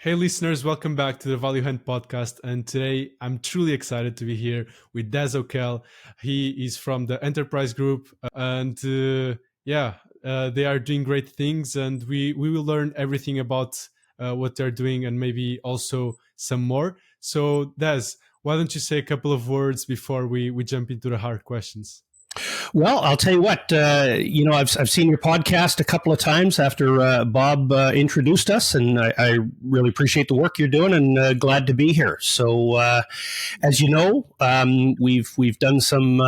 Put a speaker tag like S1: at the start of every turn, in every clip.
S1: Hey, listeners, welcome back to the ValueHunt podcast. And today I'm truly excited to be here with Des. He is from the Enterprise Group, and they are doing great things. And we will learn everything about what they're doing and maybe also some more. So, Des, why don't you say a couple of words before we jump into the hard questions?
S2: Well, I'll tell you what, I've seen your podcast a couple of times after Bob introduced us, and I really appreciate the work you're doing and glad to be here. So, as you know, we've done some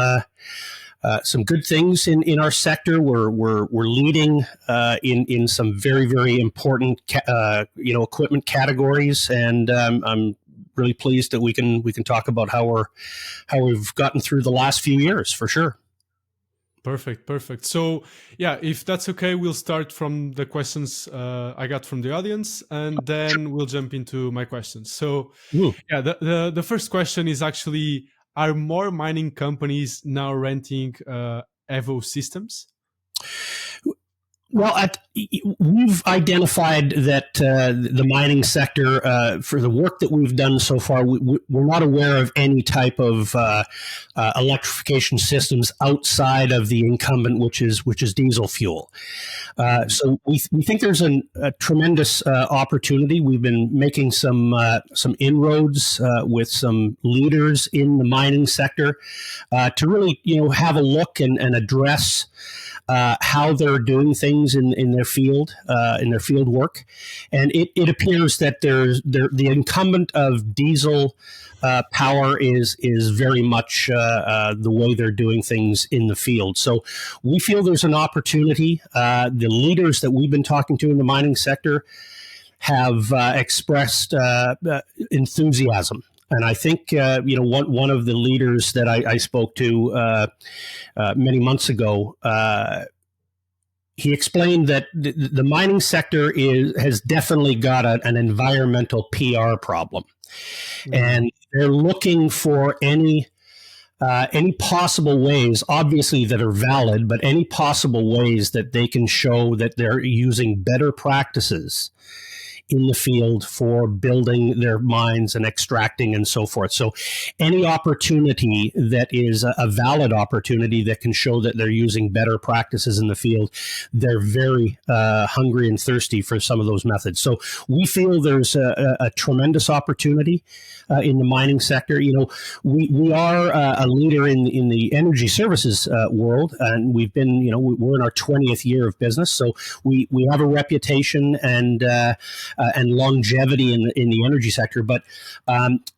S2: good things in our sector. We're leading in some very, very important equipment categories, and I'm really pleased that we can talk about how we've gotten through the last few years for sure.
S1: Perfect. So, if that's okay, we'll start from the questions I got from the audience, and then we'll jump into my questions. So, the first question is actually, are more mining companies now renting EVO systems?
S2: Well, we've identified that the mining sector, for the work that we've done so far, we're not aware of any type of electrification systems outside of the incumbent, which is diesel fuel. So we think there's a tremendous opportunity. We've been making some inroads with some leaders in the mining sector to really have a look and address how they're doing things in their field work, and it appears that the incumbent of diesel power is very much the way they're doing things in the field. So we feel there's an opportunity. The leaders that we've been talking to in the mining sector have expressed enthusiasm. And I think one of the leaders that I spoke to many months ago, he explained that the mining sector has definitely got an environmental PR problem, and they're looking for any possible ways, obviously that are valid, but any possible ways that they can show that they're using better practices in the field for building their mines and extracting and so forth. So any opportunity that is a valid opportunity that can show that they're using better practices in the field, they're very hungry and thirsty for some of those methods. So we feel there's a tremendous opportunity in the mining sector. We are a leader in the energy services world, and we've been, we're in our 20th year of business. So we have a reputation and longevity in the energy sector, but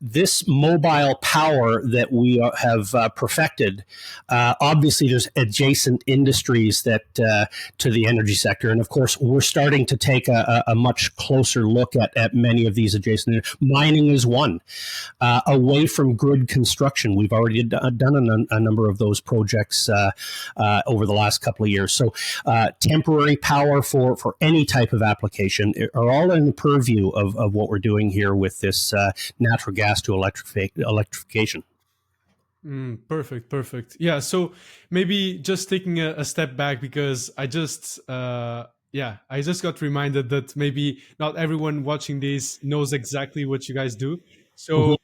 S2: this mobile power that we have perfected, obviously there's adjacent industries that to the energy sector, and of course we're starting to take a much closer look at many of these adjacent. Mining is one. Away from grid construction, we've already done a number of those projects over the last couple of years. So temporary power for any type of application are all in the purview of what we're doing here with this natural gas to electrification.
S1: Perfect. Yeah, so maybe just taking a step back, because I just got reminded that maybe not everyone watching this knows exactly what you guys do. So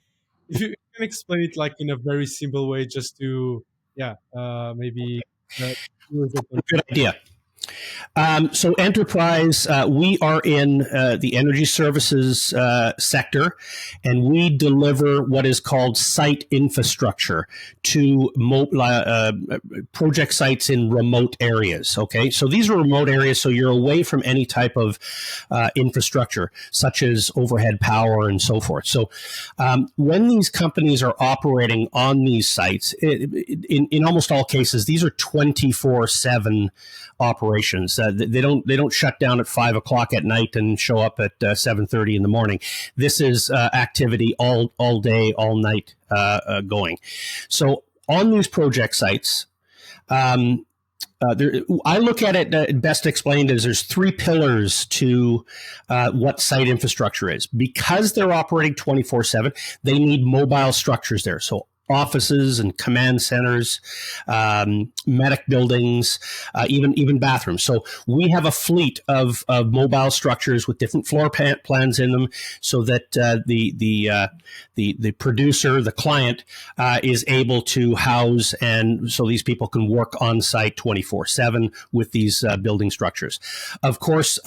S1: if you can explain it like in a very simple way, just to maybe
S2: good idea. So Enterprise, we are in the energy services sector, and we deliver what is called site infrastructure to project sites in remote areas. Okay, so these are remote areas, so you're away from any type of infrastructure, such as overhead power and so forth. So when these companies are operating on these sites, in almost all cases, these are 24/7 operations. They don't shut down at 5 o'clock at night and show up at 7:30 in the morning. This is activity all day, all night going. So on these project sites, I look at it best explained as there's three pillars to what site infrastructure is. Because they're operating 24/7, they need mobile structures there. So offices and command centers, medic buildings, even bathrooms. So we have a fleet of mobile structures with different floor plans in them, so that the producer, the client, is able to house, and so these people can work on site 24/7 with these building structures. Of course,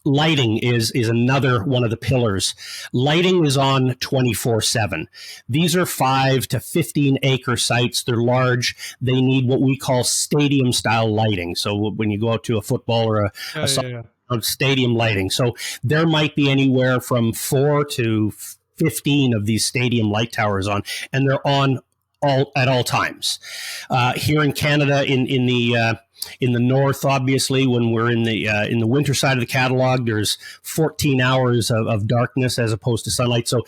S2: lighting is another one of the pillars. Lighting is on 24/7. These are 5 to 15 acre sites. They're large. They need what we call stadium style lighting. So when you go out to a football or a stadium lighting. So there might be anywhere from 4 to 15 of these stadium light towers on, and they're on at all times. Here in Canada, in the north, obviously, when we're in the winter side of the catalog, there's 14 hours of darkness as opposed to sunlight. So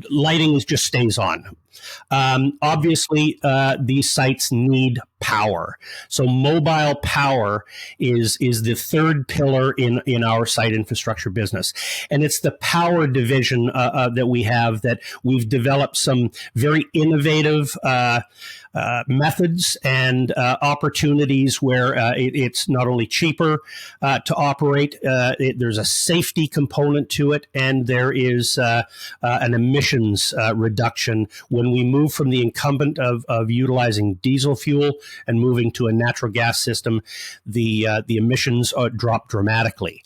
S2: lighting just stays on. Obviously, these sites need power. So mobile power is the third pillar in our site infrastructure business. And it's the power division that we have, that we've developed some very innovative methods and opportunities where it's not only cheaper to operate, there's a safety component to it, and there is an emissions reduction when we move from the incumbent of utilizing diesel fuel and moving to a natural gas system. The emissions drop dramatically.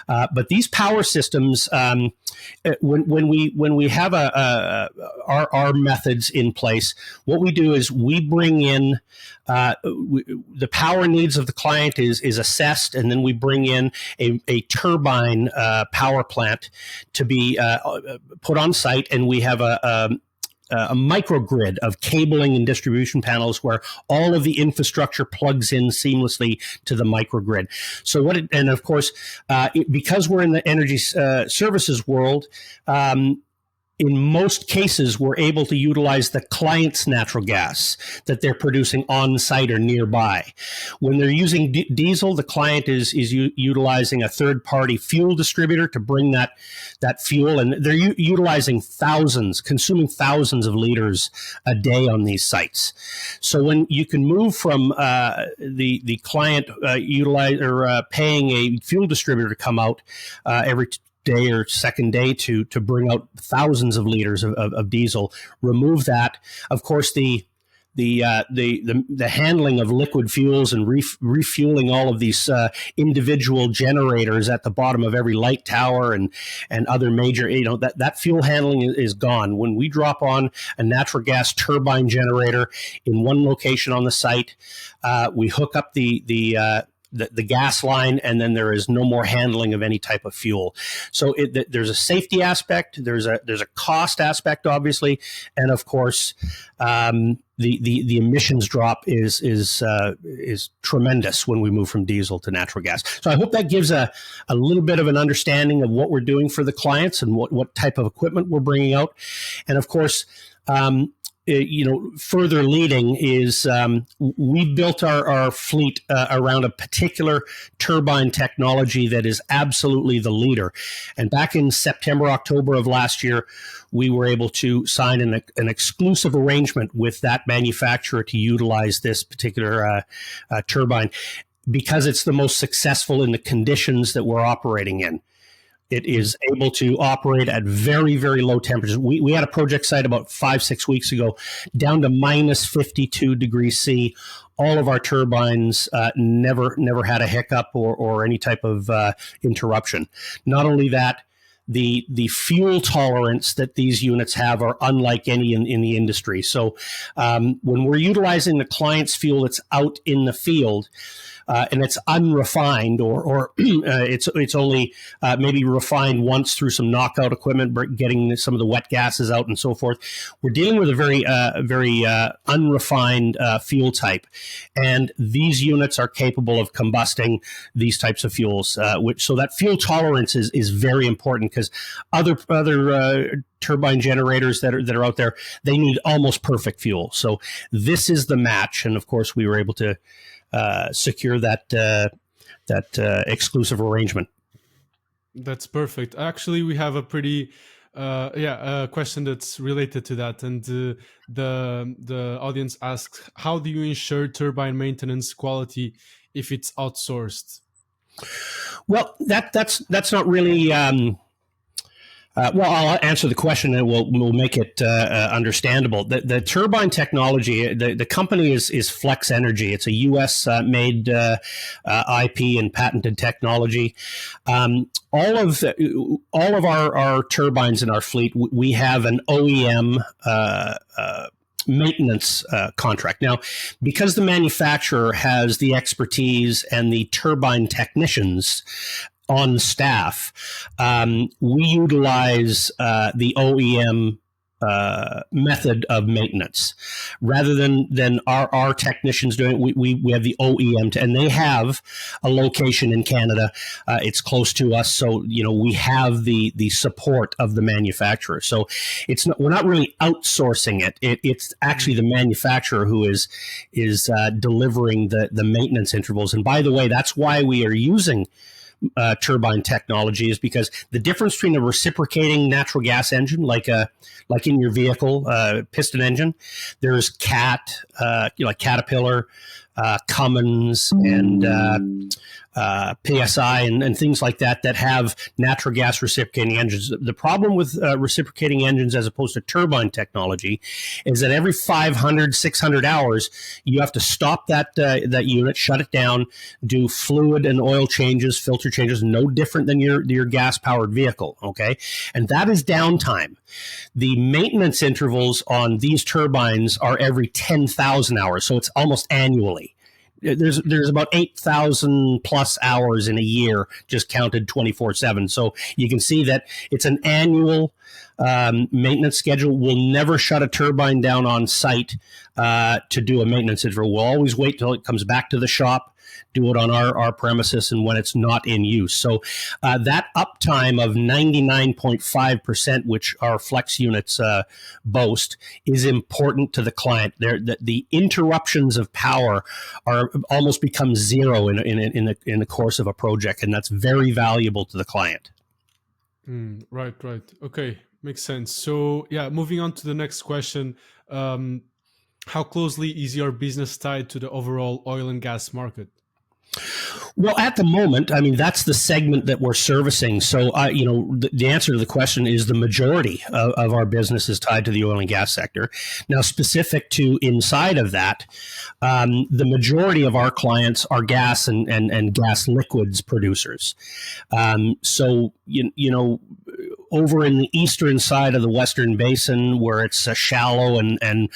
S2: But these power systems, when we have our methods in place, what we do is we bring in the power needs of the client is assessed, and then we bring in a turbine power plant to be put on site, and we have a microgrid of cabling and distribution panels where all of the infrastructure plugs in seamlessly to the microgrid. So and of course, because we're in the energy services world, in most cases, we're able to utilize the client's natural gas that they're producing on site or nearby. When they're using diesel, the client is utilizing a third-party fuel distributor to bring that fuel, and they're utilizing consuming thousands of liters a day on these sites. So when you can move from the client paying a fuel distributor to come out every day or second day to bring out thousands of liters of diesel, remove that. Of course, the handling of liquid fuels and refueling all of these individual generators at the bottom of every light tower and other major, that fuel handling is gone. When we drop on a natural gas turbine generator in one location on the site, we hook up the gas line, and then there is no more handling of any type of fuel. So there's a safety aspect, there's a cost aspect, obviously, and of course, the emissions drop is tremendous when we move from diesel to natural gas. So I hope that gives a little bit of an understanding of what we're doing for the clients and what type of equipment we're bringing out, and of course, further leading is we built our fleet around a particular turbine technology that is absolutely the leader. And back in September, October of last year, we were able to sign an exclusive arrangement with that manufacturer to utilize this particular turbine because it's the most successful in the conditions that we're operating in. It is able to operate at very, very low temperatures. We had a project site about 5-6 weeks ago down to minus 52 degrees C. All of our turbines never had a hiccup or any type of interruption. Not only that, the fuel tolerance that these units have are unlike any in the industry. So when we're utilizing the client's fuel that's out in the field, and it's unrefined, or it's only maybe refined once through some knockout equipment, getting some of the wet gases out and so forth. We're dealing with a very unrefined fuel type, and these units are capable of combusting these types of fuels. So that fuel tolerance is very important, because other turbine generators that are out there, they need almost perfect fuel. So this is the match, and of course we were able to secure that exclusive arrangement.
S1: That's perfect. Actually, we have a pretty A question that's related to that, and the audience asks, how do you ensure turbine maintenance quality if it's outsourced?
S2: Well, that's not really. Well, I'll answer the question and we'll make it understandable. The turbine technology, the company is Flex Energy. It's a U.S. made IP and patented technology. All of our turbines in our fleet, we have an OEM maintenance contract. Now, because the manufacturer has the expertise and the turbine technicians on staff, we utilize the OEM method of maintenance rather than our technicians doing it. We have the OEM, and they have a location in Canada. It's close to us, so we have the support of the manufacturer. So we're not really outsourcing it. It's actually the manufacturer who is delivering the maintenance intervals. And by the way, that's why we are using turbine technology, is because the difference between a reciprocating natural gas engine, like in your vehicle, piston engine, there's like Caterpillar, Cummins, and PSI and things like that have natural gas reciprocating engines. The problem with reciprocating engines as opposed to turbine technology is that every 500, 600 hours, you have to stop that unit, shut it down, do fluid and oil changes, filter changes, no different than your gas-powered vehicle, okay? And that is downtime. The maintenance intervals on these turbines are every 10,000 hours, so it's almost annually. There's about 8,000 plus hours in a year, just counted 24/7. So you can see that it's an annual maintenance schedule. We'll never shut a turbine down on site to do a maintenance interval. We'll always wait till it comes back to the shop, do it on our premises, and when it's not in use. So that uptime of 99.5%, which our flex units boast, is important to the client. The interruptions of power are almost become zero in the course of a project, and that's very valuable to the client.
S1: Right. Okay, makes sense. So moving on to the next question. How closely is your business tied to the overall oil and gas market?
S2: Well, at the moment, I mean, that's the segment that we're servicing. So, the answer to the question is the majority of our business is tied to the oil and gas sector. Now, specific to inside of that, the majority of our clients are gas and gas liquids producers. So, over in the eastern side of the Western Basin, where it's shallow and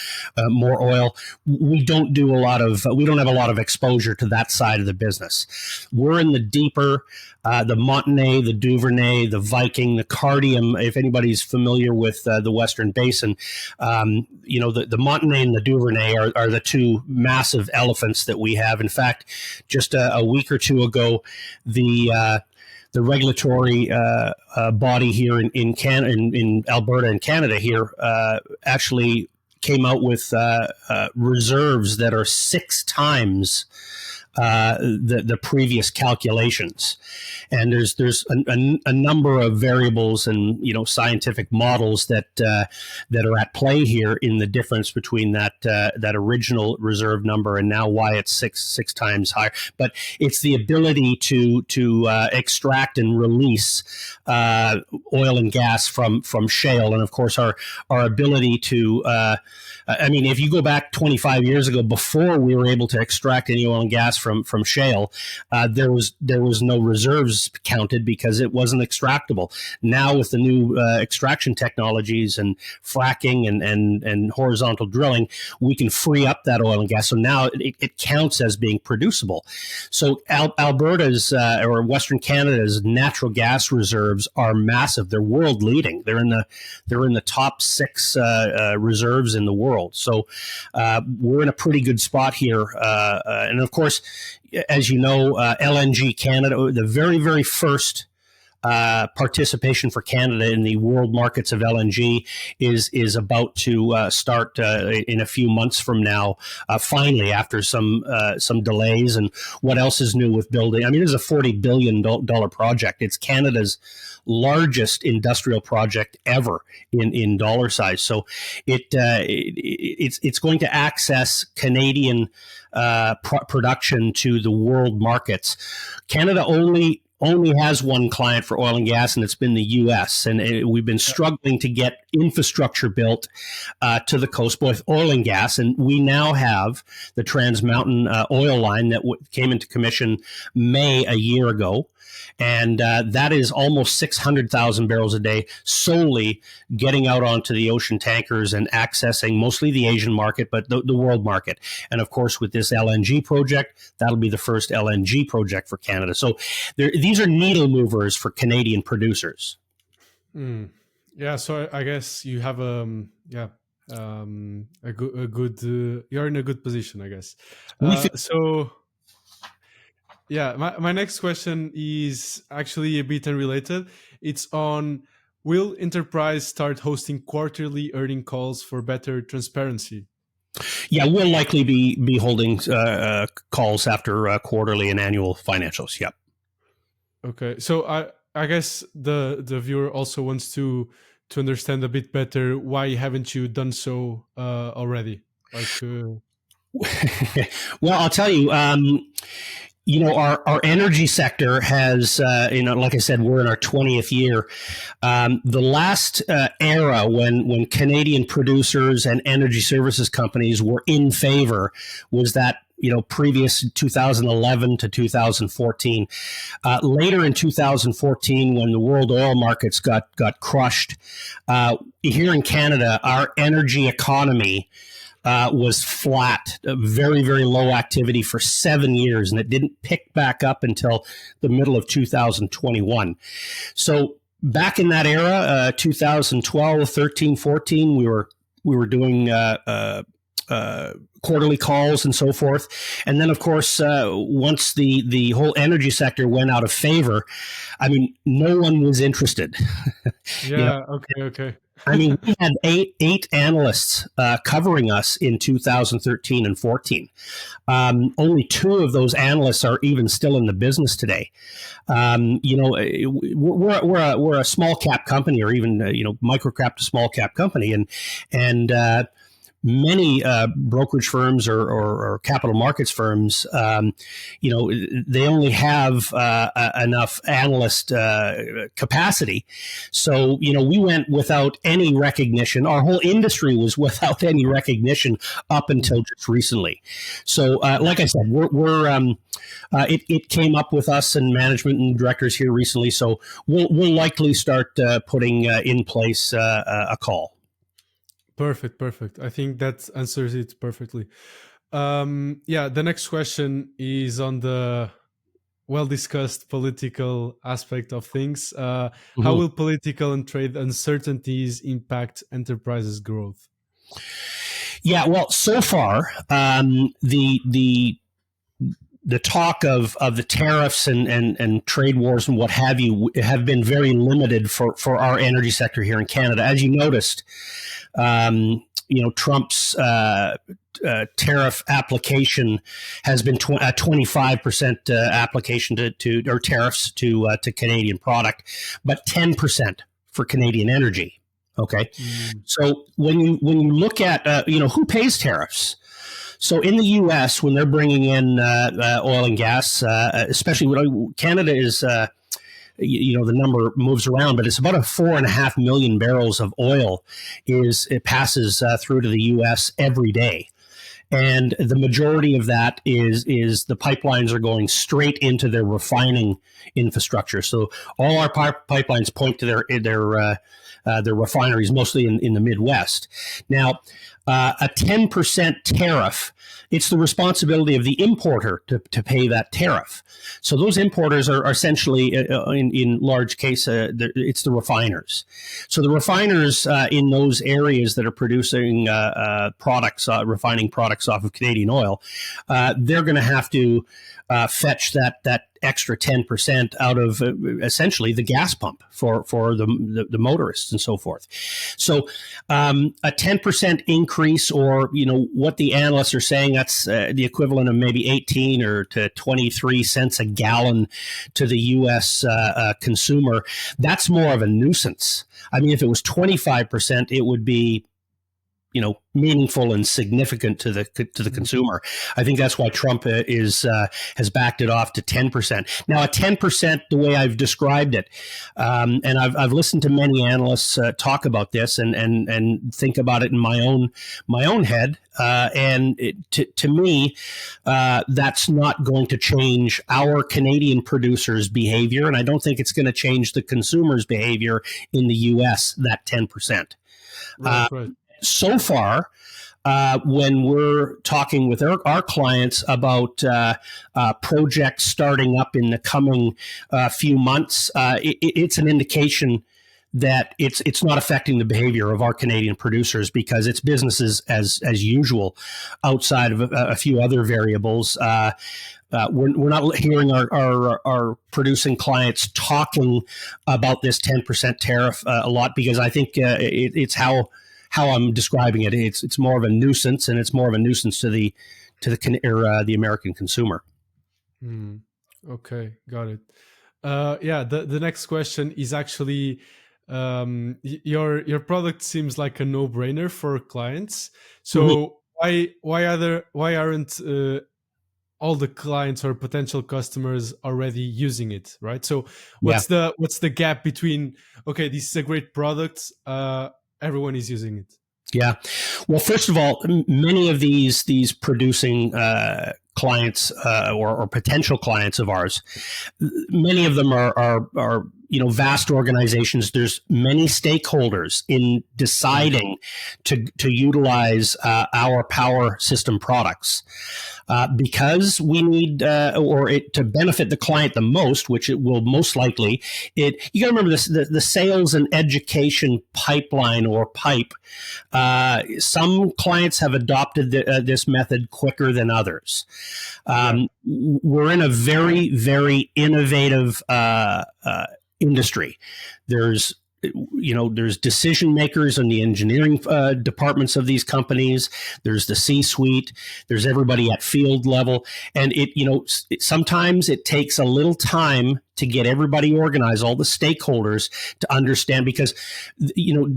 S2: more oil, we don't have a lot of exposure to that side of the business. We're in the deeper, the Montney, the Duvernay, the Viking, the Cardium. If anybody's familiar with the Western Basin, the Montney and the Duvernay are the two massive elephants that we have. In fact, just a week or two ago, the regulatory body here in Alberta and Canada here actually came out with reserves that are 6 times the previous calculations, and there's a number of variables and scientific models that are at play here in the difference between that original reserve number and now why it's six times higher. But it's the ability to extract and release oil and gas from shale, and of course our ability to if you go back 25 years ago, before we were able to extract any oil and gas from shale, there was no reserves counted because it wasn't extractable. Now with the new extraction technologies and fracking and horizontal drilling, we can free up that oil and gas. So now it counts as being producible. So Alberta's or Western Canada's natural gas reserves are massive. They're world leading. They're in the top 6 reserves in the world. So we're in a pretty good spot here. And of course, as you know, LNG Canada, the very, very first participation for Canada in the world markets of LNG is about to start in a few months from now. Finally, after some delays, and what else is new with building? I mean, this is a $40 billion project. It's Canada's largest industrial project ever in dollar size. So it's going to access Canadian production to the world markets. Canada only has one client for oil and gas, and it's been the U.S. And we've been struggling to get infrastructure built to the coast, both oil and gas. And we now have the Trans Mountain oil line that came into commission May a year ago. And that is almost 600,000 barrels a day solely getting out onto the ocean tankers and accessing mostly the Asian market, but the world market. And of course, with this LNG project, that'll be the first LNG project for Canada. So these are needle movers for Canadian producers.
S1: Yeah, so I guess you have a good you're in a good position, I guess. Yeah, my next question is actually a bit unrelated. It's on, will Enterprise start hosting quarterly earning calls for better transparency?
S2: Yeah, we'll likely be holding calls after quarterly and annual financials. Yep. Okay,
S1: so I guess the viewer also wants to understand a bit better, why haven't you done so already?
S2: Well, I'll tell you. Our energy sector has, like I said, we're in our 20th year. The last era when Canadian producers and energy services companies were in favor was that, previous 2011 to 2014. Later in 2014, when the world oil markets got crushed, here in Canada, our energy economy was flat, very, very low activity for 7 years, and it didn't pick back up until the middle of 2021. So back in that era, 2012, 13, 14, we were doing quarterly calls and so forth. And then, of course, once the whole energy sector went out of favor, I mean, no one was interested.
S1: Yeah, okay.
S2: I mean, we had eight analysts covering us in 2013 and 14. Only 2 of those analysts are even still in the business today. We're a small cap company, or even micro cap to small cap company, and many brokerage firms or capital markets firms, they only have enough analyst capacity. So, we went without any recognition. Our whole industry was without any recognition up until just recently. So, like I said, it came up with us and management and directors here recently. So we'll likely start putting in place a call.
S1: Perfect. I think that answers it perfectly. The next question is on the well-discussed political aspect of things. How will political and trade uncertainties impact Enterprise's growth?
S2: Yeah, well, so far, the talk of the tariffs and trade wars and what have you have been very limited for our energy sector here in Canada. As you noticed, Trump's tariff application has been 25% application to or tariffs to Canadian product, but 10% for Canadian energy. Okay, so when you look at who pays tariffs. So in the U.S., when they're bringing in oil and gas, especially when Canada is, the number moves around, but it's about 4.5 million barrels of oil it passes through to the U.S. every day. And the majority of that is the pipelines are going straight into their refining infrastructure. So all our pipelines point to their refineries, mostly in the Midwest. Now, a 10% tariff, it's the responsibility of the importer to pay that tariff. So those importers are essentially, in large case, it's the refiners. So the refiners in those areas that are producing products, refining products off of Canadian oil, they're going to have to fetch that extra 10% out of essentially the gas pump for the motorists and so forth. So a 10% increase, or what the analysts are saying, that's the equivalent of maybe 18 or to 23 cents a gallon to the U.S. Consumer. That's more of a nuisance. I mean, if it was 25%, it would be meaningful and significant to the consumer. I think that's why Trump has backed it off to 10%. Now, at 10%, the way I've described it, and I've listened to many analysts talk about this and think about it in my own head. And to me, that's not going to change our Canadian producers' behavior, and I don't think it's going to change the consumers' behavior in the U.S. That 10%.
S1: Right, right.
S2: So far, when we're talking with our clients about projects starting up in the coming few months, it's an indication that it's not affecting the behavior of our Canadian producers, because it's business as usual outside of a few other variables. We're not hearing our producing clients talking about this 10% tariff a lot, because I think it's how I'm describing it. It's more of a nuisance, and it's more of a nuisance to the American consumer.
S1: Okay, got it. The next question is actually, your product seems like a no-brainer for clients. So why aren't all the clients or potential customers already using it, right? So what's the gap between, okay, this is a great product, everyone is using it?
S2: Yeah. Well, first of all, many of these producing clients or potential clients of ours, many of them are vast organizations. There's many stakeholders in deciding to utilize our power system products. Because we need, to benefit the client the most, which it will most likely, you got to remember this, the sales and education pipeline or pipe. Some clients have adopted this method quicker than others. We're in a very, very innovative industry. There's decision makers in the engineering departments of these companies. There's the C-suite. There's everybody at field level, and sometimes it takes a little time to get everybody organized, all the stakeholders to understand, because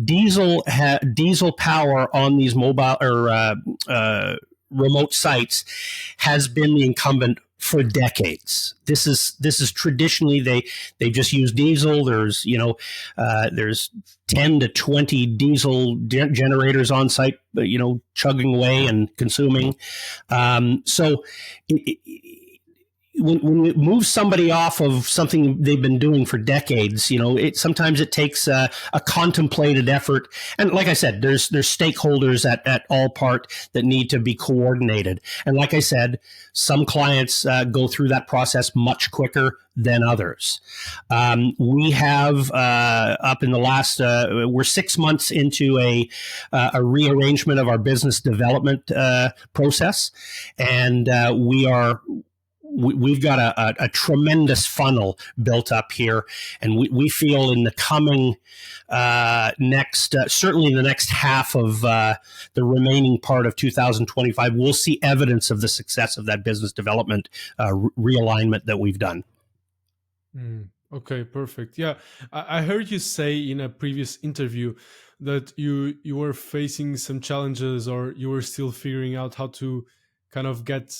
S2: diesel power on these mobile or remote sites has been the incumbent for decades. This is traditionally they just use diesel. There's 10 to 20 diesel generators on site, chugging away and consuming. So when we move somebody off of something they've been doing for decades, sometimes it takes a contemplated effort. And like I said, there's stakeholders at all part that need to be coordinated. And like I said, some clients go through that process much quicker than others. We have up in the last, we're 6 months into a rearrangement of our business development process, and we've got a tremendous funnel built up here, and we feel in the coming certainly in the next half of the remaining part of 2025, we'll see evidence of the success of that business development realignment that we've done.
S1: Okay, perfect. Yeah, I heard you say in a previous interview that you were facing some challenges, or you were still figuring out how to kind of get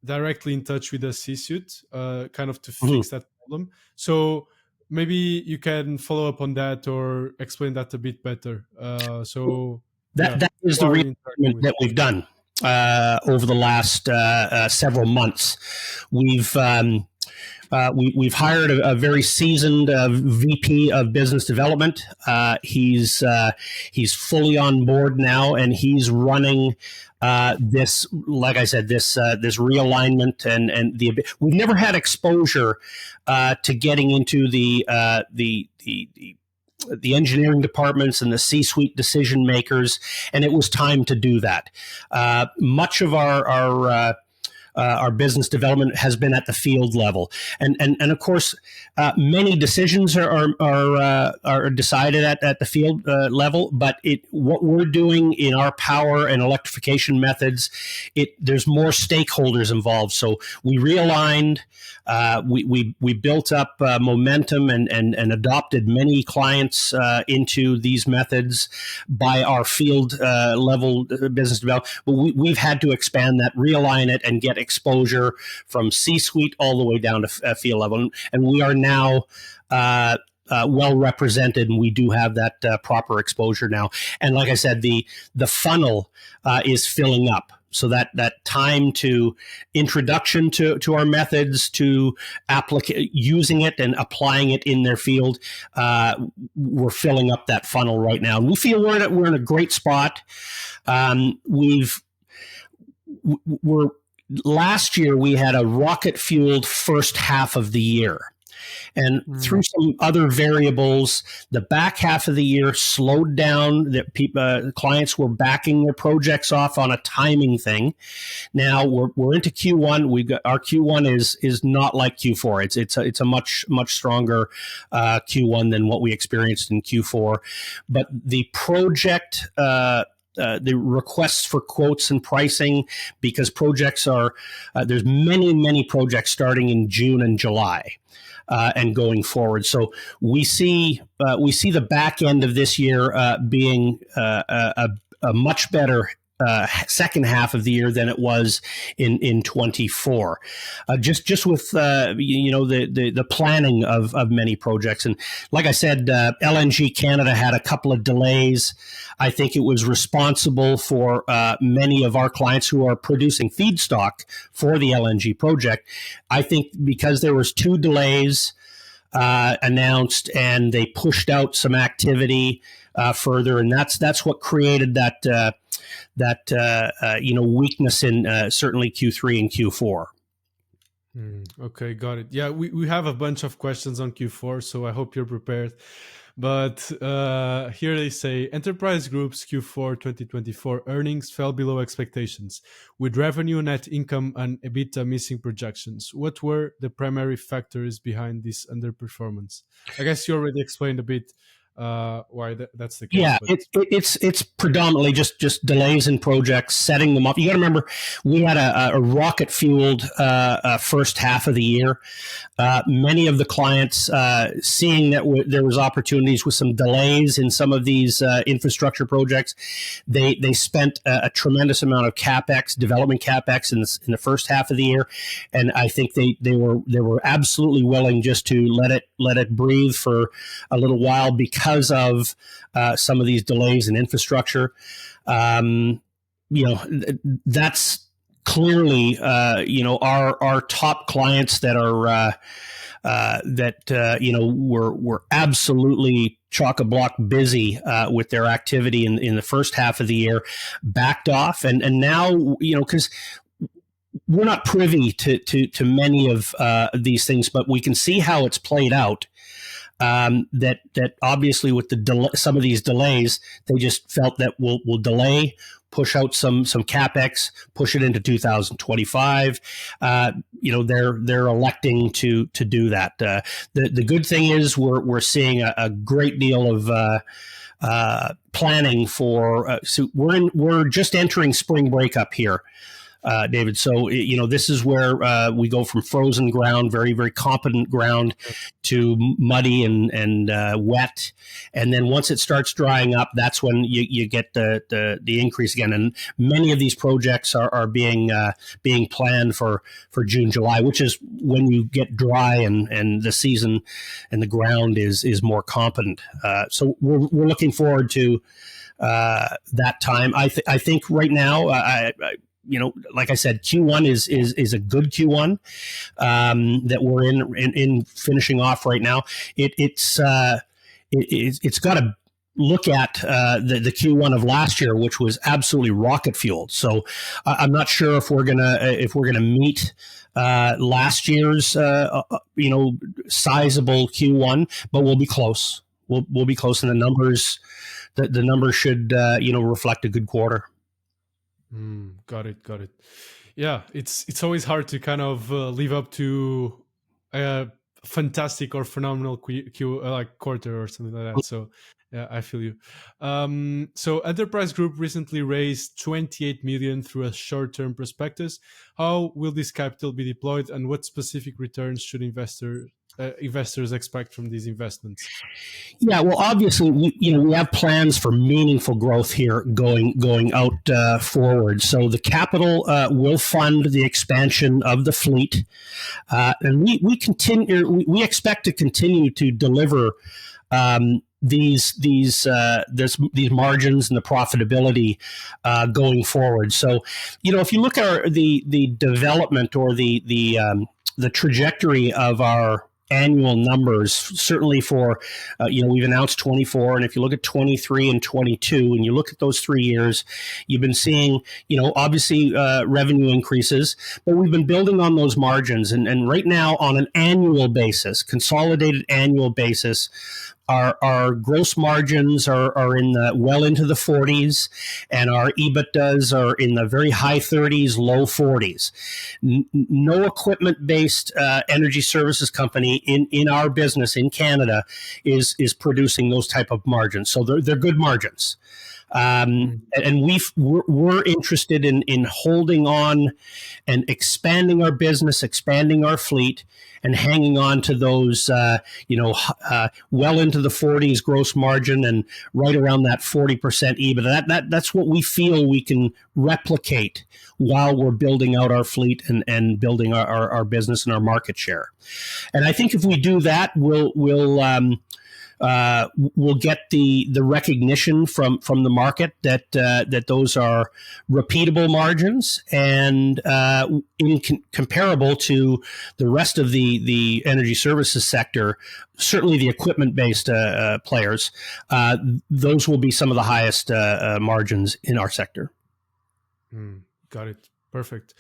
S1: directly in touch with the C-suite, kind of to fix that problem. So maybe you can follow up on that or explain that a bit better. That
S2: is the realignment that we've done over the last several months. We've hired a very seasoned VP of business development. He's fully on board now, and he's running this, like I said, this realignment, and we've never had exposure to getting into the engineering departments and the C-suite decision makers, and it was time to do that. Much of our our business development has been at the field level, and of course, many decisions are decided at the field level. But what we're doing in our power and electrification methods, there's more stakeholders involved. So we realigned, we built up momentum and adopted many clients into these methods by our field level business development. But we've had to expand that, realign it, and get exposure from C-suite all the way down to field level. And we are now well represented, and we do have that proper exposure now. And like I said, the funnel is filling up. So that time to introduction to our methods, to using it and applying it in their field, we're filling up that funnel right now. And we feel we're in a great spot. Last year we had a rocket fueled first half of the year. And through some other variables, the back half of the year slowed down. That clients were backing their projects off on a timing thing. Now we're into Q1. Our Q1 is not like Q4. It's a much stronger Q1 than what we experienced in Q4. But the project. The requests for quotes and pricing, because projects there's many projects starting in June and July. And going forward, so we see the back end of this year being a much better second half of the year than it was in 24. Just with the planning of many projects, and like I said, LNG Canada had a couple of delays. I think it was responsible for many of our clients who are producing feedstock for the LNG project. I think because there was 2 delays announced, and they pushed out some activity further, and that's what created that weakness in certainly Q3 and Q4.
S1: Okay, got it. Yeah, we have a bunch of questions on Q4, so I hope you're prepared. But here they say, Enterprise Group's Q4 2024 earnings fell below expectations, with revenue, net income, and EBITDA missing projections. What were the primary factors behind this underperformance? I guess you already explained a bit why that's the case.
S2: Yeah, it's predominantly just delays in projects, setting them up. You got to remember, we had a rocket fueled first half of the year. Many of the clients, seeing that there was opportunities with some delays in some of these infrastructure projects, they spent a tremendous amount of capex, development capex, in the first half of the year, and I think they were absolutely willing just to let it breathe for a little while because of some of these delays in infrastructure. That's clearly our top clients that are were absolutely chock-a-block busy with their activity in the first half of the year, backed off, and now because we're not privy to many of these things, but we can see how it's played out. That obviously with some of these delays, they just felt that we'll delay, push out some capex, push it into 2025. They're electing to do that. The good thing is we're seeing a great deal of planning for. So we're just entering spring breakup here. David. So, this is where we go from frozen ground, very, very competent ground, to muddy and wet. And then once it starts drying up, that's when you get the increase again. And many of these projects are being planned for June, July, which is when you get dry and the season and the ground is more competent. So we're looking forward to that time. I think right now, like I said, Q1 is a good Q1 that we're in finishing off right now. It's got to look at the Q1 of last year, which was absolutely rocket fueled. So I'm not sure if we're gonna meet last year's sizable Q1, but we'll be close. We'll be close, and the numbers should reflect a good quarter.
S1: Got it. yeah, it's always hard to kind of live up to a fantastic or phenomenal like quarter or something like that. So yeah, I feel you. So Enterprise Group recently raised 28 million through a short-term prospectus. How will this capital be deployed, and what specific returns should investors expect from these investments?
S2: Yeah, well, obviously, we have plans for meaningful growth here going out forward. So the capital will fund the expansion of the fleet, and we expect to continue to deliver these margins and the profitability going forward. So, if you look at the development or the trajectory of our annual numbers, certainly for, we've announced 24, and if you look at 23 and 22, and you look at those 3 years, you've been seeing, obviously revenue increases, but we've been building on those margins. And right now, on an annual basis, consolidated annual basis, our gross margins are in the well into the 40s, and our EBITDAs are in the very high 30s, low 40s. No equipment-based energy services company in our business in Canada is producing those type of margins. So they're good margins. And we're interested in holding on and expanding our business, expanding our fleet, and hanging on to those, well into the 40s gross margin and right around that 40% EBITDA. That's what we feel we can replicate while we're building out our fleet and building our business and our market share. And I think if we do that, we'll get the recognition from the market that those are repeatable margins and comparable to the rest of the energy services sector. Certainly, the equipment-based players, those will be some of the highest margins in our sector.
S1: Got it. Perfect.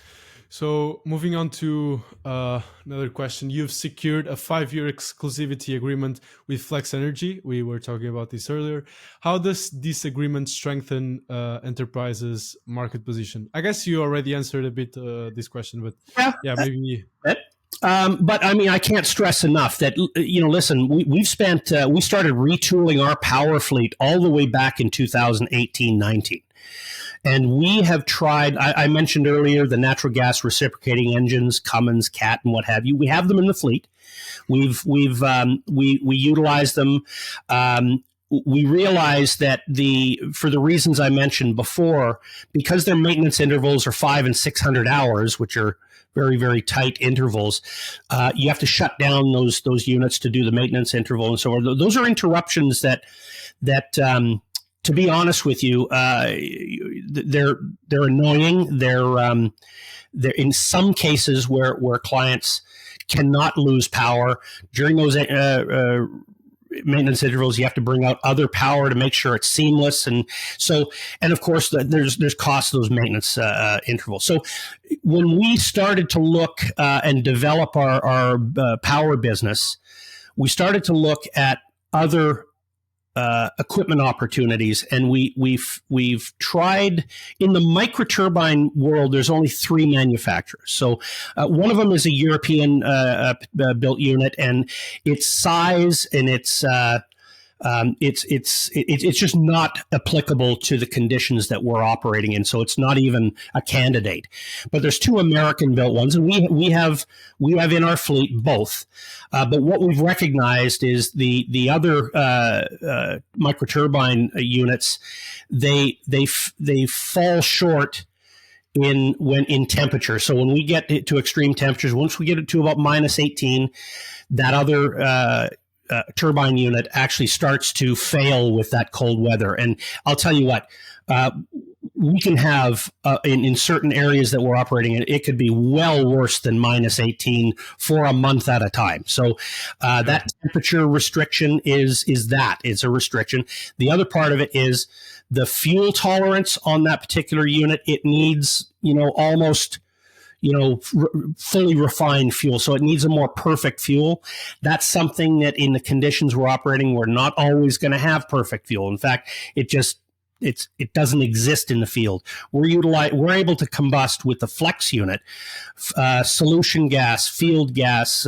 S1: So moving on to another question. You've secured a 5-year exclusivity agreement with Flex Energy. We were talking about this earlier. How does this agreement strengthen Enterprise's market position? I guess you already answered a bit this question, but maybe...
S2: But I mean, I can't stress enough that, listen, we started retooling our power fleet all the way back in 2018-19. And we have tried, I mentioned earlier, the natural gas reciprocating engines, Cummins, Cat, and what have you. We have them in the fleet. We utilize them. We realize that for the reasons I mentioned before, because their maintenance intervals are 500 and 600 hours, which are very, very tight intervals, you have to shut down those units to do the maintenance interval and so on. Those are interruptions that to be honest with you, they're annoying. They're in some cases where clients cannot lose power during those maintenance intervals. You have to bring out other power to make sure it's seamless, and of course there's cost of those maintenance intervals. So when we started to look and develop our power business, we started to look at other equipment opportunities, and we've tried in the microturbine world. There's only 3 manufacturers. So one of them is a European built unit, and its size and it's just not applicable to the conditions that we're operating in. So it's not even a candidate. But there's 2 American built ones, and we have in our fleet both. But what we've recognized is the other microturbine units, they fall short in temperature. So when we get to extreme temperatures, once we get it to about -18, that other turbine unit actually starts to fail with that cold weather. And I'll tell you what, we can have in certain areas that we're operating in, it could be well worse than -18 for a month at a time. So that temperature restriction is it's a restriction. The other part of it is the fuel tolerance on that particular unit. It needs, almost fully refined fuel. So it needs a more perfect fuel. That's something that in the conditions we're operating, we're not always going to have perfect fuel. In fact, it just it doesn't exist in the field. We're able to combust with the flex unit, solution gas, field gas,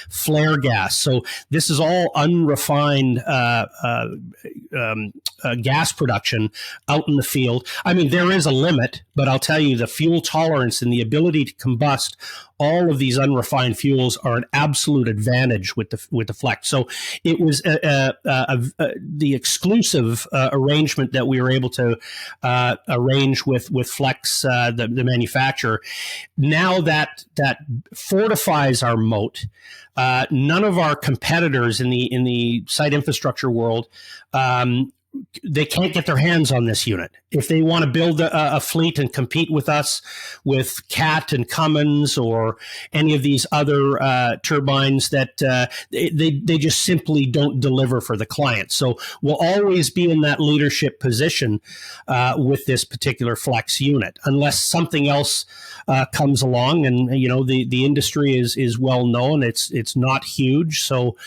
S2: flare gas. So this is all unrefined gas production out in the field. I mean, there is a limit, but I'll tell you, the fuel tolerance and the ability to combust all of these unrefined fuels are an absolute advantage with the flex. So it was the exclusive arrangement that we were able to arrange with Flex, the manufacturer. Now that fortifies our moat. None of our competitors in the site infrastructure world, they can't get their hands on this unit. If they want to build a fleet and compete with us with Cat and Cummins or any of these other turbines, that they just simply don't deliver for the client. So we'll always be in that leadership position with this particular Flex unit, unless something else comes along. And the industry is well known. It's not huge, so.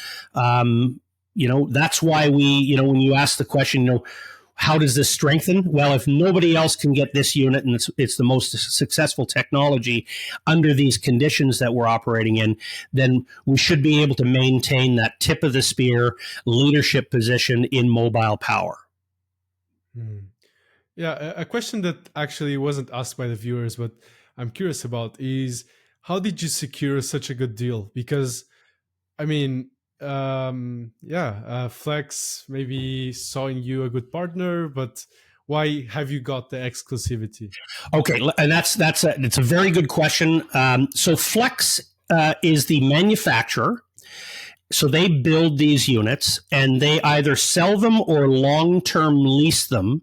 S2: That's why when you ask the question, how does this strengthen? Well, if nobody else can get this unit and it's the most successful technology under these conditions that we're operating in, then we should be able to maintain that tip of the spear leadership position in mobile power.
S1: Yeah, a question that actually wasn't asked by the viewers, but I'm curious about is, how did you secure such a good deal? Because, I mean, Flex maybe saw in you a good partner, but why have you got the exclusivity?
S2: Okay, and it's a very good question. So Flex is the manufacturer. So they build these units and they either sell them or long-term lease them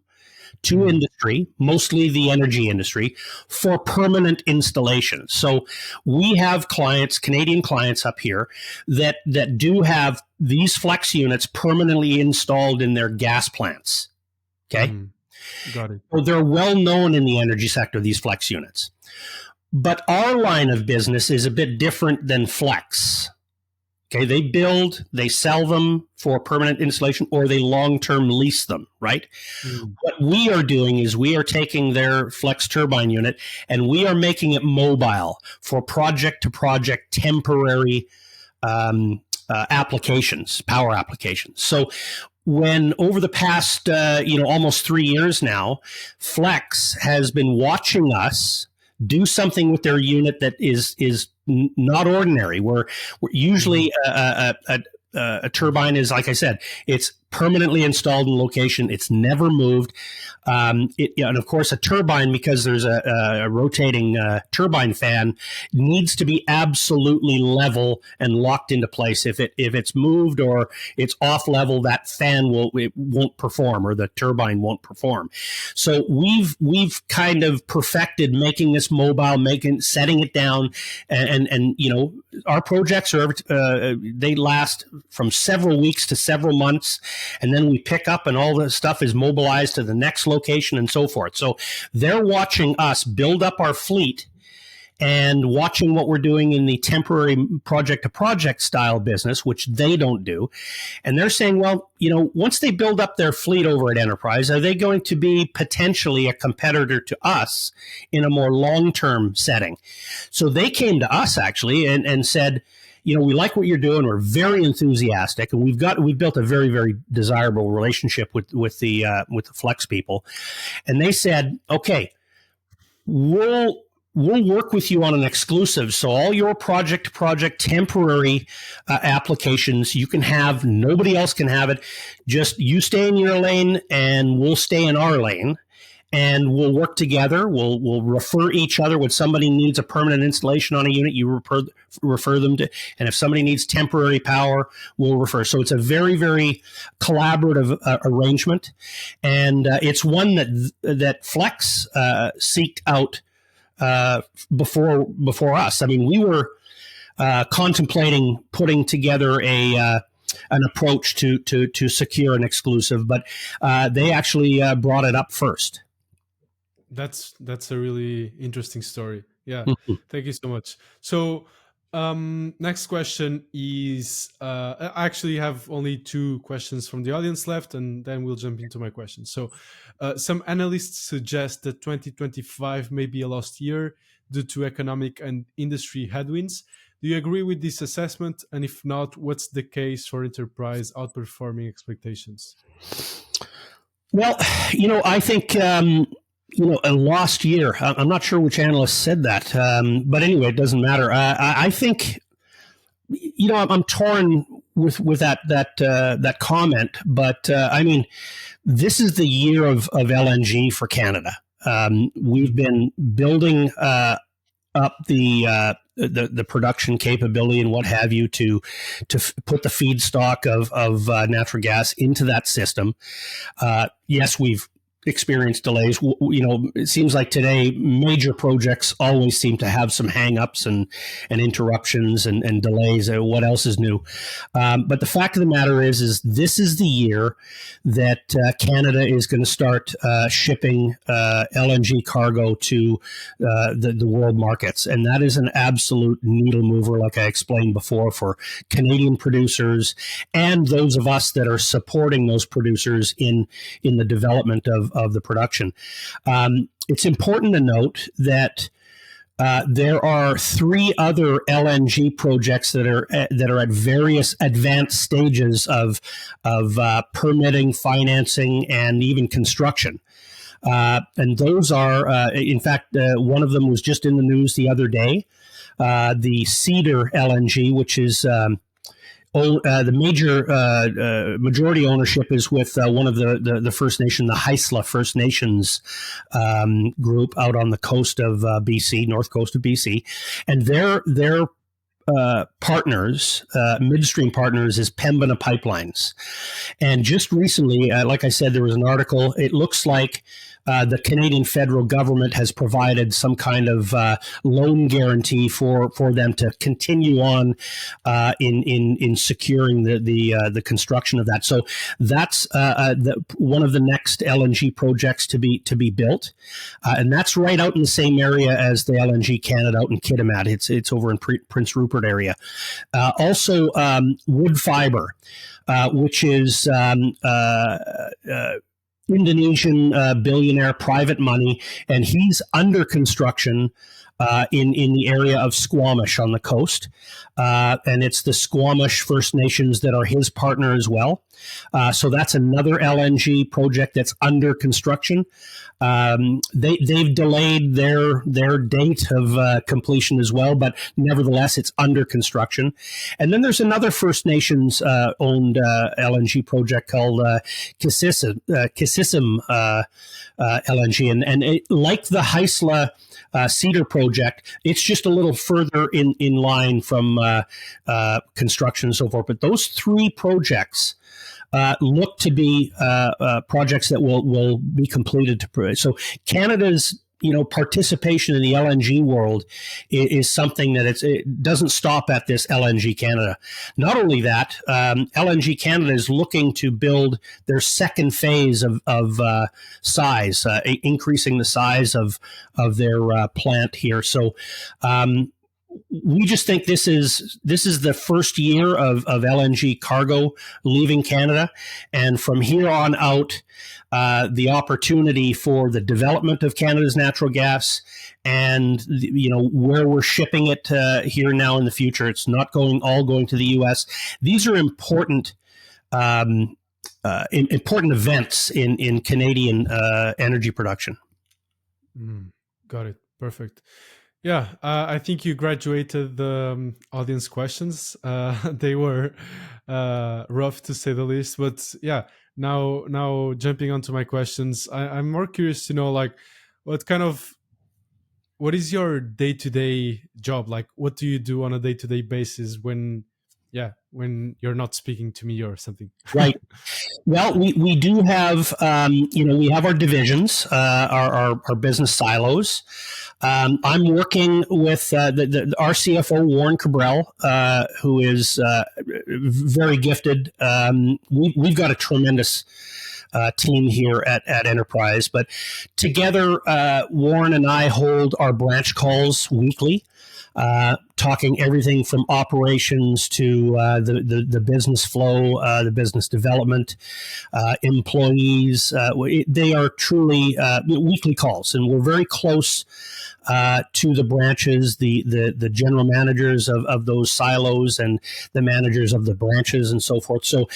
S2: to industry, mostly the energy industry, for permanent installation. So we have clients, Canadian clients up here, that do have these Flex units permanently installed in their gas plants. Okay?
S1: Got it.
S2: So they're well known in the energy sector, these Flex units. But our line of business is a bit different than Flex. Okay, they build, they sell them for permanent installation, or they long-term lease them, right? What we are doing is we are taking their Flex turbine unit and we are making it mobile for project-to-project temporary applications, power applications. So when over the past, almost 3 years now, Flex has been watching us do something with their unit that is not ordinary. We're usually a turbine is, like I said, it's permanently installed in location. It's never moved. And of course, a turbine, because there's a rotating turbine fan, needs to be absolutely level and locked into place. If it's moved or it's off level, that fan won't perform, or the turbine won't perform. So we've kind of perfected making this mobile, setting it down, and our projects they last from several weeks to several months. And then we pick up and all the stuff is mobilized to the next location and so forth. So they're watching us build up our fleet and watching what we're doing in the temporary project-to-project style business, which they don't do. And they're saying, well, once they build up their fleet over at Enterprise, are they going to be potentially a competitor to us in a more long-term setting? So they came to us, actually, and said, we like what you're doing. We're very enthusiastic, and we've built a very, very desirable relationship with the Flex people. And they said, okay, we'll work with you on an exclusive. So all your project temporary applications you can have. Nobody else can have it. Just you stay in your lane, and we'll stay in our lane. And we'll work together. We'll refer each other. When somebody needs a permanent installation on a unit, you refer them to. And if somebody needs temporary power, we'll refer. So it's a very, very collaborative arrangement, and it's one that Flex seeked out before us. I mean, we were contemplating putting together an approach to secure an exclusive, but they actually brought it up first.
S1: That's a really interesting story. Yeah. Thank you so much. So Next question is I actually have only 2 questions from the audience left, and then we'll jump into my questions. So, some analysts suggest that 2025 may be a lost year due to economic and industry headwinds. Do you agree with this assessment? And if not, what's the case for enterprise outperforming expectations?
S2: Well, I think a lost year. I'm not sure which analyst said that, but anyway, it doesn't matter. I think I'm torn with that comment, but I mean, this is the year of LNG for Canada. We've been building up the production capability and what have you to put the feedstock of natural gas into that system. Yes, we've experienced delays. It seems like today major projects always seem to have some hang-ups and interruptions and delays. What else is new? But the fact of the matter is this is the year that Canada is going to start shipping LNG cargo to the world markets. And that is an absolute needle mover, like I explained before, for Canadian producers and those of us that are supporting those producers in the development of the production. It's important to note that there are 3 other LNG projects that are at various advanced stages of permitting, financing, and even construction. And those are, in fact, one of them was just in the news the other day. The Cedar LNG, which is the majority ownership is with one of the First Nation, the Haisla First Nations group out on the coast of BC, north coast of BC, and their partners, midstream partners, is Pembina Pipelines. And just recently, like I said, there was an article. It looks like the Canadian federal government has provided some kind of loan guarantee for them to continue on in securing the construction of that. So that's one of the next LNG projects to be built, and that's right out in the same area as the LNG Canada out in Kitimat. It's over in Prince Rupert area. Also, wood fiber, which is Indonesian billionaire, private money, and he's under construction in the area of Squamish on the coast. And it's the Squamish First Nations that are his partner as well. So that's another LNG project that's under construction. They've delayed their date of completion as well, but nevertheless, it's under construction. And then there's another First Nations owned LNG project called Kississam LNG, and like the Haisla Cedar project, it's just a little further in line from construction and so forth. But those 3 projects look to be projects that will be completed. So Canada's participation in the LNG world is something that it doesn't stop at this LNG Canada. Not only that, LNG Canada is looking to build their second phase of size, increasing the size of their plant here. So we just think this is the first year of LNG cargo leaving Canada, and from here on out, the opportunity for the development of Canada's natural gas and where we're shipping it here now in the future. It's not all going to the U.S. These are important events in Canadian energy production.
S1: Got it. Perfect. Yeah, I think you graduated the audience questions. They were rough to say the least, but yeah. Now jumping onto my questions, I'm more curious to know, like, what is your day-to-day job? Like, what do you do on a day-to-day basis when you're not speaking to me or something?
S2: Right. Well, we do have, we have our divisions, our business silos. I'm working with our CFO, Warren Cabral, who is very gifted. We've got a tremendous team here at Enterprise, but together, Warren and I hold our branch calls weekly. talking everything from operations to the business flow, the business development, employees. They are truly weekly calls, and we're very close to the branches, the general managers of those silos and the managers of the branches and so forth. So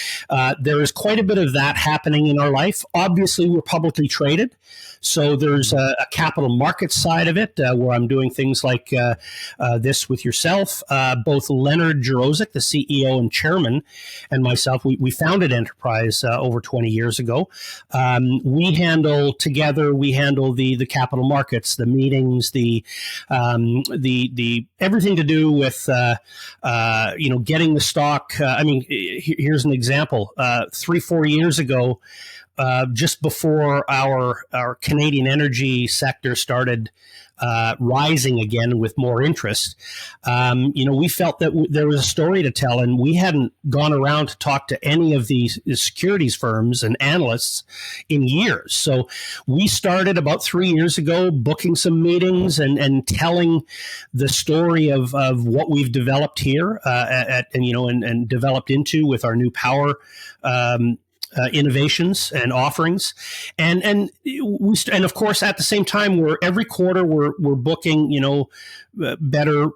S2: there is quite a bit of that happening in our life. Obviously, we're publicly traded. So there's a capital markets side of it where I'm doing things like this with yourself. Both Leonard Jaroszuk, the CEO and chairman, and myself, we founded Enterprise over 20 years ago. We handle the capital markets, the meetings, the everything to do with getting the stock. Here's an example. 3-4 years ago, just before our Canadian energy sector started rising again with more interest, we felt that there was a story to tell, and we hadn't gone around to talk to any of these securities firms and analysts in years. So we started about 3 years ago booking some meetings and telling the story of what we've developed here and developed into with our new power innovations and offerings, and of course at the same time every quarter we're booking better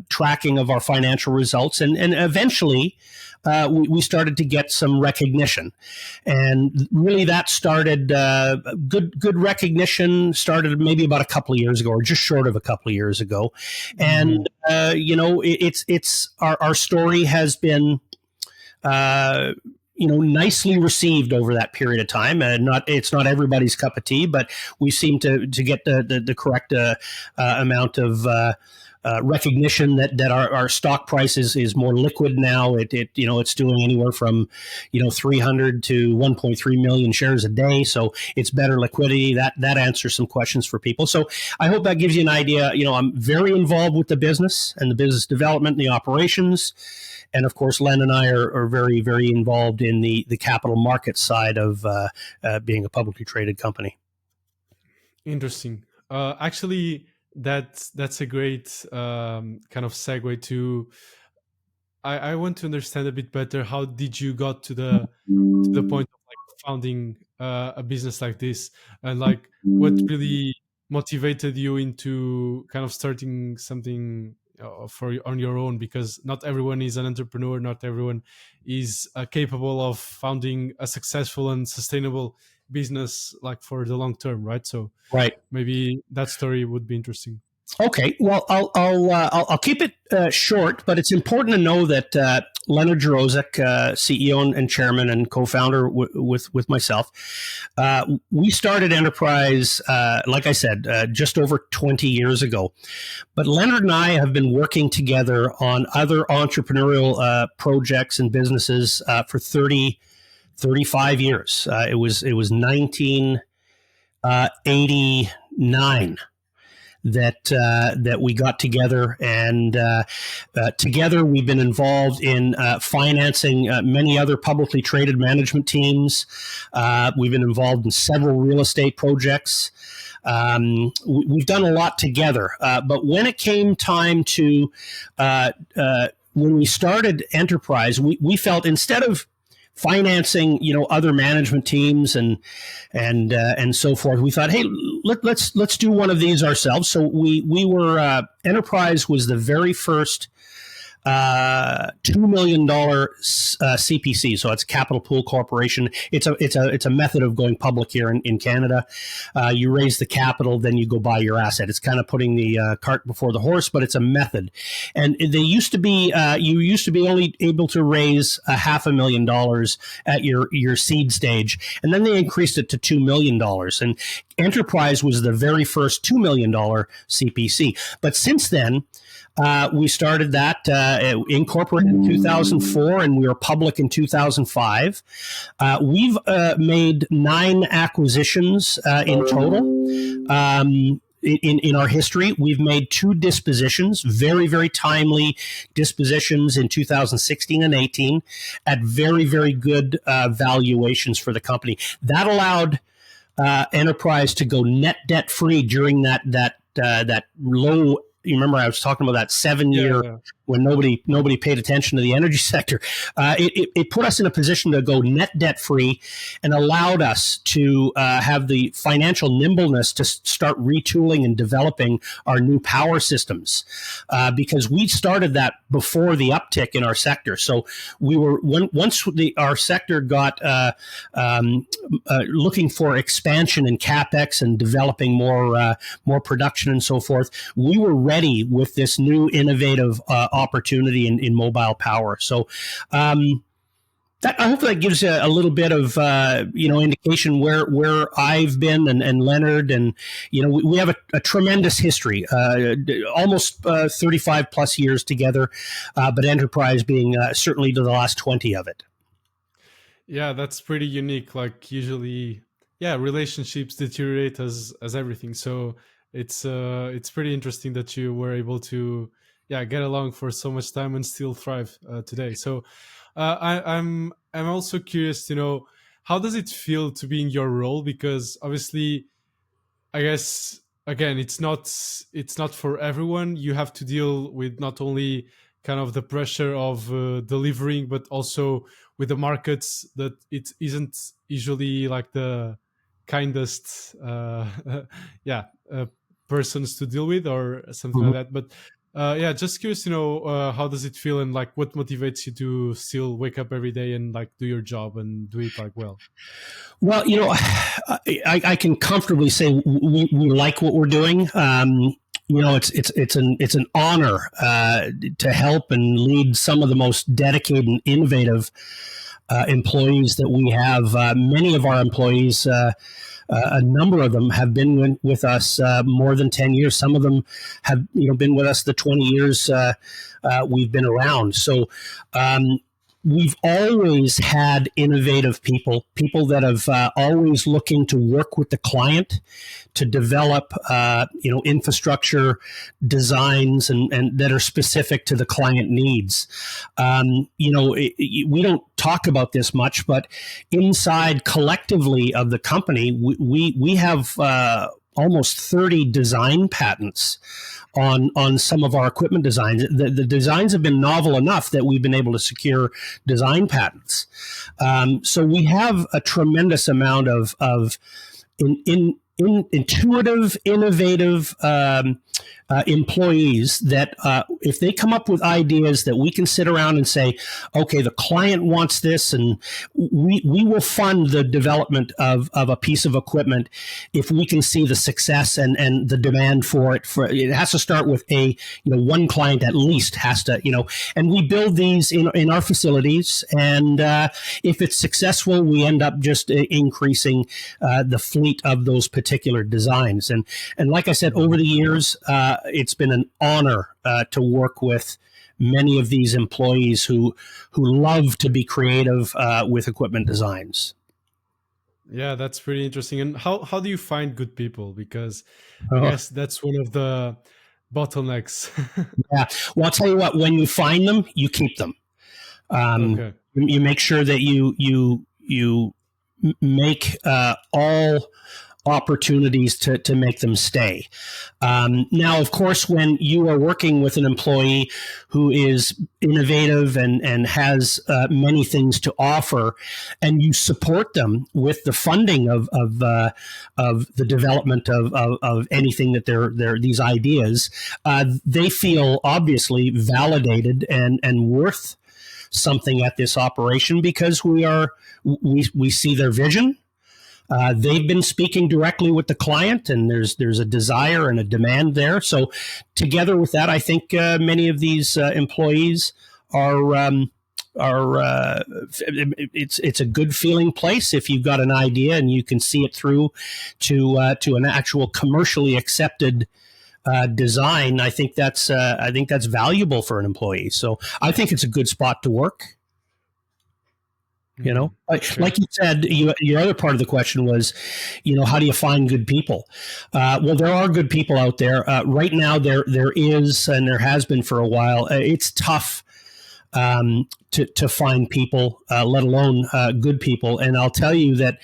S2: tracking of our financial results, and eventually we started to get some recognition, and really that started good recognition started maybe about a couple of years ago, or just short of a couple of years ago, and it's our story has been nicely received over that period of time. It's not everybody's cup of tea, but we seem to get the correct amount of recognition that our stock price is more liquid now. It's doing anywhere from 300 to 1.3 million shares a day, so it's better liquidity. That answers some questions for people. So I hope that gives you an idea. I'm very involved with the business and the business development and the operations. And of course, Len and I are very, very involved in the capital market side of being a publicly traded company.
S1: Interesting. Actually, that's a great kind of segue to. I want to understand a bit better. How did you got to the point of founding a business like this, and what really motivated you into kind of starting something on your own? Because not everyone is an entrepreneur, not everyone is capable of founding a successful and sustainable business for the long term, right? So
S2: right,
S1: maybe that story would be interesting.
S2: Okay, well, I'll keep it short, but it's important to know that Leonard Jaroszuk, CEO and chairman and co-founder with myself, we started Enterprise, like I said, just over 20 years ago. But Leonard and I have been working together on other entrepreneurial projects and businesses for 35 years. It was 1989. That we got together, and together we've been involved in financing many other publicly traded management teams. We've been involved in several real estate projects. We've done a lot together, but when it came time to when we started Enterprise, we felt instead of financing, other management teams and so forth, we thought, hey, let's do one of these ourselves. So we were Enterprise was the very first $2 million CPC. So it's Capital Pool Corporation. It's a method of going public here in Canada. You raise the capital, then you go buy your asset. It's kind of putting the cart before the horse, but it's a method. And they used to be you used to be only able to raise $500,000 at your seed stage, and then they increased it to $2 million. And Enterprise was the very first $2 million CPC. But since then, we started that, incorporated in 2004, and we were public in 2005. We've made 9 acquisitions in total. In our history, we've made 2 dispositions, very, very timely dispositions in 2016 and 18 at very, very good valuations for the company. That allowed Enterprise to go net debt free during that low You remember I was talking about that 7 year
S1: Yeah.
S2: when nobody paid attention to the energy sector. It put us in a position to go net debt free, and allowed us to have the financial nimbleness to start retooling and developing our new power systems, because we started that before the uptick in our sector. So we were once our sector got looking for expansion in capex and developing more production and so forth, we were ready with this new innovative opportunity in mobile power. So I hope that gives you a little bit of indication where I've been, and Leonard, and we have a tremendous history, almost 35 plus years together, but enterprise being certainly to the last 20 of it.
S1: Yeah, that's pretty unique. Like usually, yeah, relationships deteriorate as everything. So it's pretty interesting that you were able to get along for so much time and still thrive today. So I'm also curious to know, how does it feel to be in your role? Because obviously, I guess again, it's not for everyone. You have to deal with not only kind of the pressure of delivering, but also with the markets that it isn't usually like the kindest, persons to deal with or something
S2: Mm-hmm.
S1: like that. But just curious to know, how does it feel, and like what motivates you to still wake up every day and like do your job and do it like well?
S2: Well, I can comfortably say we like what we're doing. It's an honor to help and lead some of the most dedicated and innovative employees that we have. Many of our employees, a number of them, have been with us more than 10 years. Some of them have been with us the 20 years we've been around. So we've always had innovative people that have always looking to work with the client to develop, infrastructure designs and that are specific to the client needs. We don't talk about this much, but inside collectively of the company, we have almost 30 design patents on some of our equipment designs. The designs have been novel enough that we've been able to secure design patents. So we have a tremendous amount of intuitive, innovative employees that if they come up with ideas that we can sit around and say, okay, the client wants this, and we will fund the development of a piece of equipment if we can see the success and the demand for it. It has to start with one client at least has to, and we build these in our facilities, and if it's successful, we end up just increasing the fleet of those particular designs. And like I said, over the years, it's been an honor to work with many of these employees who love to be creative with equipment designs.
S1: Yeah, that's pretty interesting. And how do you find good people? Because I guess that's one of the bottlenecks.
S2: Yeah. Well, I'll tell you what, when you find them, you keep them.
S1: Okay.
S2: You make sure that you make all opportunities to make them stay. Now, of course, when you are working with an employee who is innovative and has many things to offer, and you support them with the funding of the development of anything that they're these ideas, they feel obviously validated and worth something at this operation, because we see their vision. They've been speaking directly with the client, and there's a desire and a demand there. So together with that, I think many of these employees are it's a good feeling place if you've got an idea and you can see it through to an actual commercially accepted design. I think that's valuable for an employee. So I think it's a good spot to work. Like you said, your other part of the question was, how do you find good people? Well, there are good people out there. Right now, there is, and there has been for a while. It's tough to find people, let alone good people. And I'll tell you that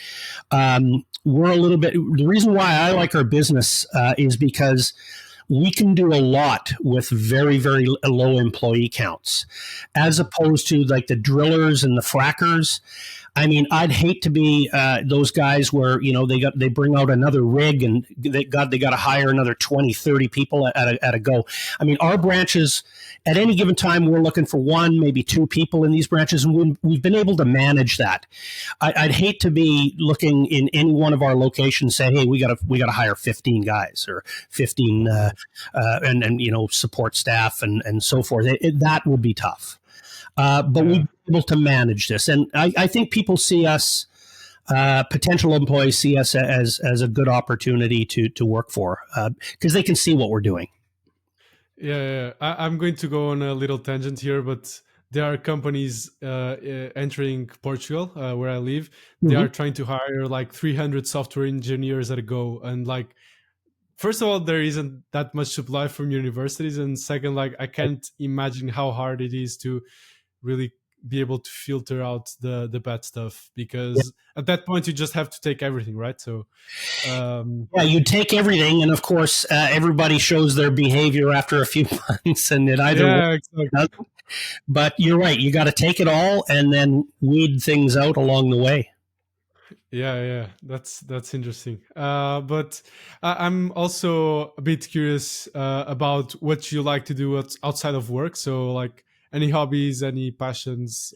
S2: we're a little bit. The reason why I like our business is because we can do a lot with very, very low employee counts, as opposed to like the drillers and the frackers. I mean, I'd hate to be those guys where, they bring out another rig and they got to hire another 20, 30 people at a go. I mean, our branches, at any given time, we're looking for one, maybe two people in these branches, and we've been able to manage that. I'd hate to be looking in any one of our locations, say, hey, we got to hire 15 guys or 15 and support staff and so forth. That would be tough. But we've been able to manage this. And I think people see us, potential employees see us as a good opportunity to work for, because they can see what we're doing.
S1: Yeah. I'm going to go on a little tangent here, but there are companies entering Portugal, where I live. They are trying to hire like 300 software engineers at a go. And like, first of all, there isn't that much supply from universities. And second, like, I can't imagine how hard it is to really be able to filter out the bad stuff, because at that point you just have to take everything, right? So
S2: you take everything, and of course everybody shows their behavior after a few months, and it either
S1: exactly.
S2: But you're right, you got to take it all and then weed things out along the way.
S1: Yeah, that's interesting. But I'm also a bit curious about what you like to do outside of work. So like, any hobbies, any passions?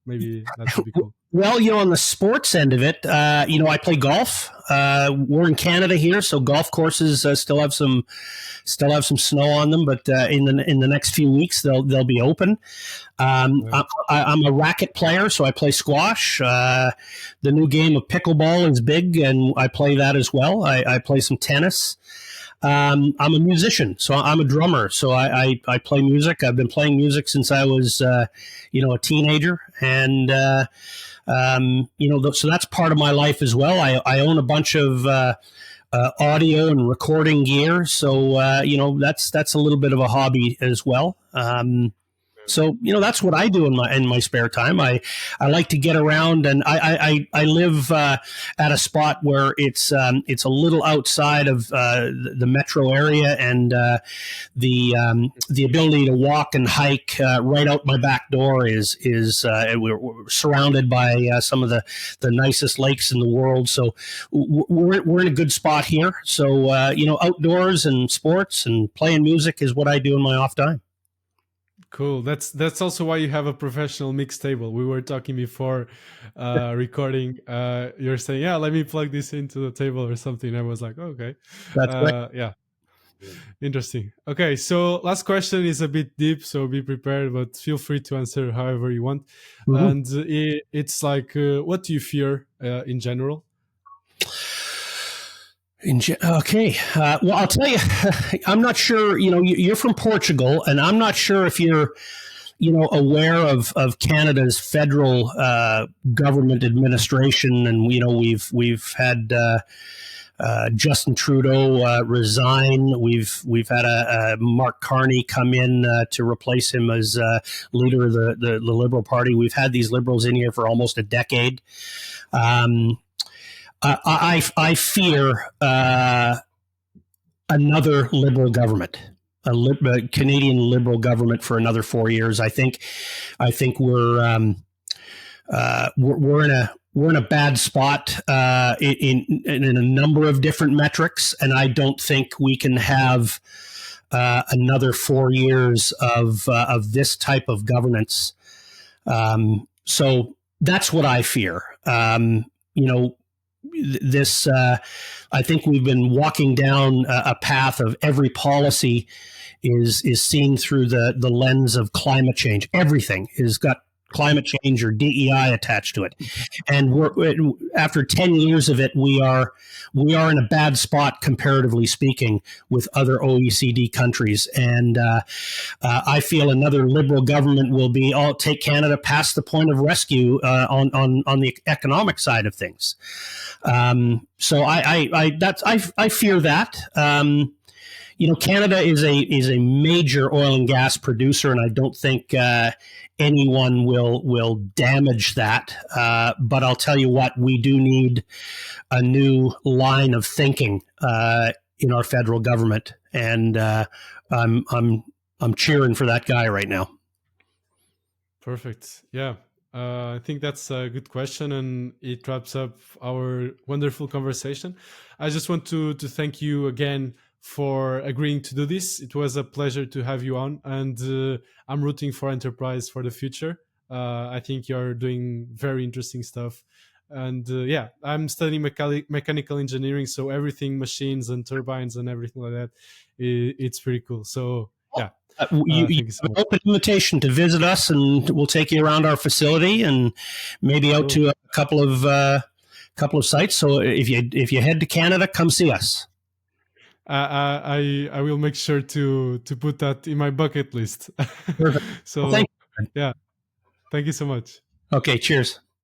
S1: Maybe that would be cool.
S2: Well, on the sports end of it, I play golf. We're in Canada here, so golf courses still have some snow on them, but in the next few weeks they'll be open. I'm a racket player, so I play squash. The new game of pickleball is big, and I play that as well. I play some tennis. I'm a musician, so I'm a drummer. So I play music. I've been playing music since I was, a teenager, and so that's part of my life as well. I own a bunch of audio and recording gear, so that's a little bit of a hobby as well. So that's what I do in my spare time. I like to get around, and I live at a spot where it's a little outside of the metro area, and the ability to walk and hike right out my back door is we're surrounded by some of the nicest lakes in the world. So we're in a good spot here. So outdoors and sports and playing music is what I do in my off time.
S1: Cool. That's also why you have a professional mix table. We were talking before recording. You're saying, yeah, let me plug this into the table or something. I was like, okay.
S2: That's right.
S1: Yeah. Interesting. Okay. So last question is a bit deep, so be prepared, but feel free to answer however you want. And it's like, what do you fear in general?
S2: Okay. Well, I'll tell you, I'm not sure, you're from Portugal, and I'm not sure if you're, aware of Canada's federal government administration. And, we've had Justin Trudeau resign. We've had a Mark Carney come in to replace him as leader of the Liberal Party. We've had these Liberals in here for almost a decade. I fear another Liberal government, a Canadian Liberal government for another 4 years. I think we're in a bad spot in a number of different metrics, and I don't think we can have another 4 years of this type of governance. So that's what I fear. This, I think we've been walking down a path of every policy is seen through the lens of climate change. Everything has got climate change or DEI attached to it, and after 10 years of it, we are in a bad spot comparatively speaking with other OECD countries. And I feel another Liberal government will take Canada past the point of rescue on the economic side of things. So I fear that. Canada is a major oil and gas producer, and I don't think anyone will damage that. But I'll tell you what, we do need a new line of thinking in our federal government, and I'm cheering for that guy right now.
S1: Perfect. Yeah. I think that's a good question, and it wraps up our wonderful conversation. I just want to thank you again for agreeing to do this. It was a pleasure to have you on, and I'm rooting for Enterprise for the future. I think you're doing very interesting stuff. And yeah, I'm studying mechanical engineering, so everything machines and turbines and everything like that, it's pretty cool. So yeah,
S2: You
S1: thank you so
S2: have an
S1: much.
S2: open invitation to visit us, and we'll take you around our facility and maybe out
S1: Cool.
S2: to a couple of sites. So if you head to Canada, come see us.
S1: I will make sure to put that in my bucket list.
S2: Perfect. Well,
S1: So
S2: thank you.
S1: yeah, thank you so much.
S2: Okay, cheers.